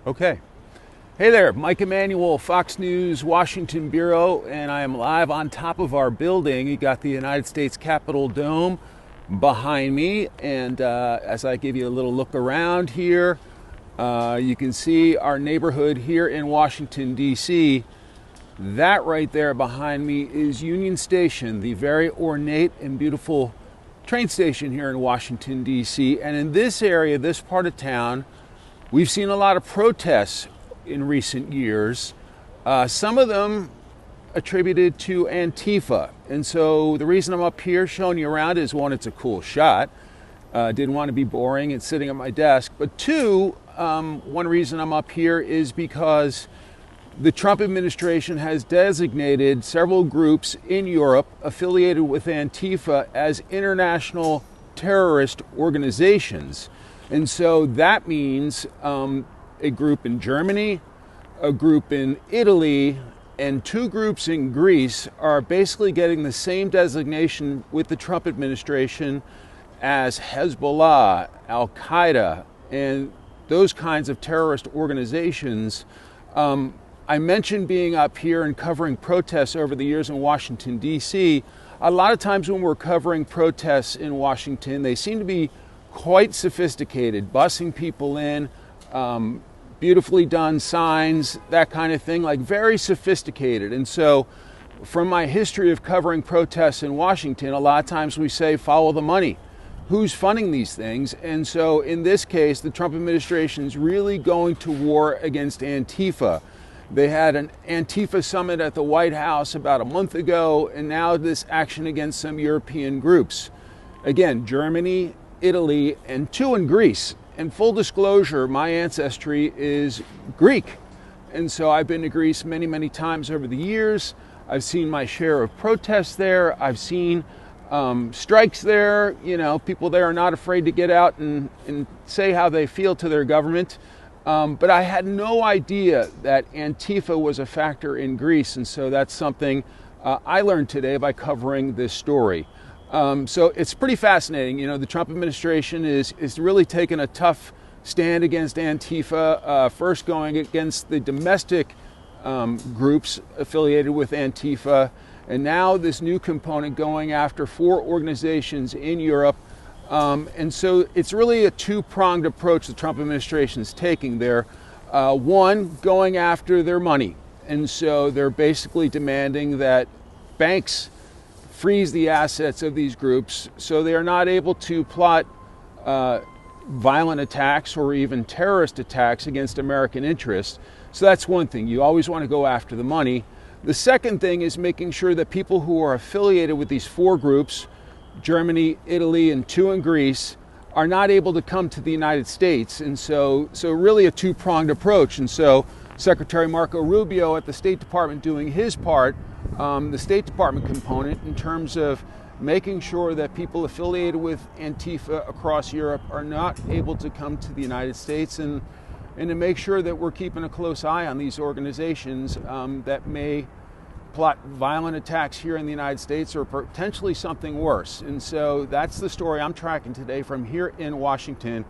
Okay. Hey there, Mike Emanuel, Fox News, Washington Bureau, and I am live on top of our building. You got the United States Capitol Dome behind me, and as I give you a little look around here, you can see our neighborhood here in Washington, D.C. That right there behind me is Union Station, the very ornate and beautiful train station here in Washington, D.C. And in this area, this part of town, we've seen a lot of protests in recent years, some of them attributed to Antifa. And so the reason I'm up here showing you around is, one, it's a cool shot. Didn't want to be boring and sitting at my desk. But two, one reason I'm up here is because the Trump administration has designated several groups in Europe affiliated with Antifa as international terrorist organizations. And so that means a group in Germany, a group in Italy, and two groups in Greece are basically getting the same designation with the Trump administration as Hezbollah, Al-Qaeda, and those kinds of terrorist organizations. I mentioned being up here and covering protests over the years in Washington, D.C. A lot of times when we're covering protests in Washington, they seem to be quite sophisticated, bussing people in, beautifully done signs, that kind of thing, like very sophisticated. And so from my history of covering protests in Washington, a lot of times we say, follow the money. Who's funding these things? And so in this case, the Trump administration is really going to war against Antifa. They had an Antifa summit at the White House about a month ago, and now this action against some European groups. Again, Germany, Italy, and two in Greece. And full disclosure, my ancestry is Greek. And so I've been to Greece many, many times over the years. I've seen my share of protests there. I've seen strikes there. You know, people there are not afraid to get out and say how they feel to their government. But I had no idea that Antifa was a factor in Greece. And so that's something I learned today by covering this story. So it's pretty fascinating. You know, the Trump administration is really taking a tough stand against Antifa, first going against the domestic groups affiliated with Antifa, and now this new component going after four organizations in Europe. And so it's really a two-pronged approach the Trump administration is taking there. One, going after their money. And so they're basically demanding that banks freeze the assets of these groups so they are not able to plot violent attacks or even terrorist attacks against American interests. So that's one thing. You always want to go after the money. The second thing is making sure that people who are affiliated with these four groups, Germany, Italy, and two in Greece, are not able to come to the United States. And so really a two-pronged approach. And so Secretary Marco Rubio at the State Department doing his part, the State Department component, in terms of making sure that people affiliated with Antifa across Europe are not able to come to the United States, and to make sure that we're keeping a close eye on these organizations that may plot violent attacks here in the United States or potentially something worse. And so that's the story I'm tracking today from here in Washington.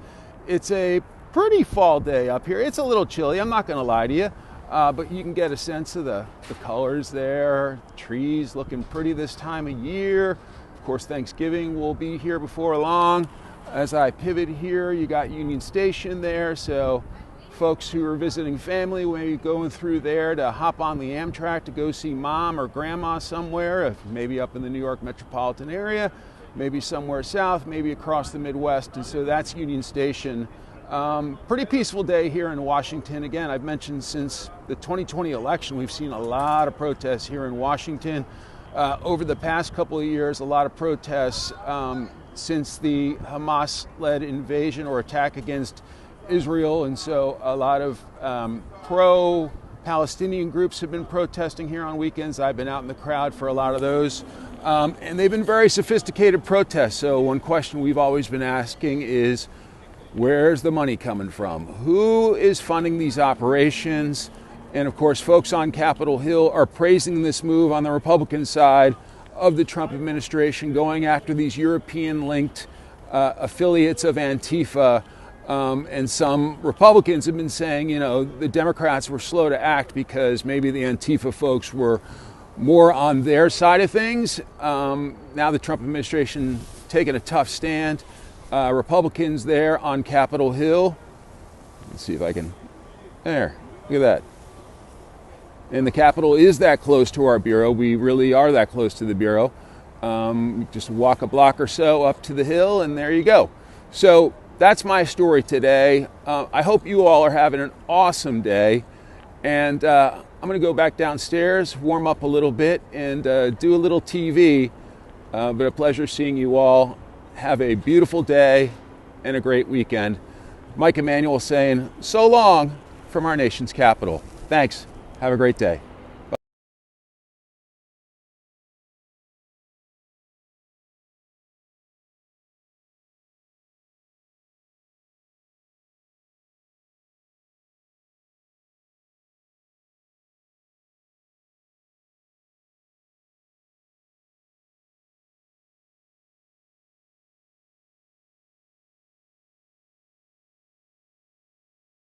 It's a pretty fall day up here. It's a little chilly, I'm not going to lie to you. But you can get a sense of the colors there, trees looking pretty this time of year. Of course, Thanksgiving will be here before long. As I pivot here, you got Union Station there, so folks who are visiting family may be going through there to hop on the Amtrak to go see mom or grandma somewhere, if maybe up in the New York metropolitan area, maybe somewhere south, maybe across the Midwest. And so that's Union Station. Pretty peaceful day here in Washington. Again, I've mentioned since the 2020 election, we've seen a lot of protests here in Washington. Over the past couple of years, a lot of protests since the Hamas-led invasion or attack against Israel. And so a lot of pro-Palestinian groups have been protesting here on weekends. I've been out in the crowd for a lot of those. And they've been very sophisticated protests. So one question we've always been asking is, where's the money coming from? Who is funding these operations? And of course, folks on Capitol Hill are praising this move on the Republican side of the Trump administration, going after these European-linked affiliates of Antifa. And some Republicans have been saying, you know, the Democrats were slow to act because maybe the Antifa folks were more on their side of things. Now the Trump administration taking a tough stand. Republicans there on Capitol Hill. Let's see if I can. There, look at that. And the Capitol is that close to our bureau. We really are that close to the bureau. Just walk a block or so up to the hill, and there you go. So that's my story today. I hope you all are having an awesome day. And I'm going to go back downstairs, warm up a little bit, and do a little TV. But a pleasure seeing you all. Have a beautiful day and a great weekend. Mike Emanuel saying so long from our nation's capital. Thanks. Have a great day.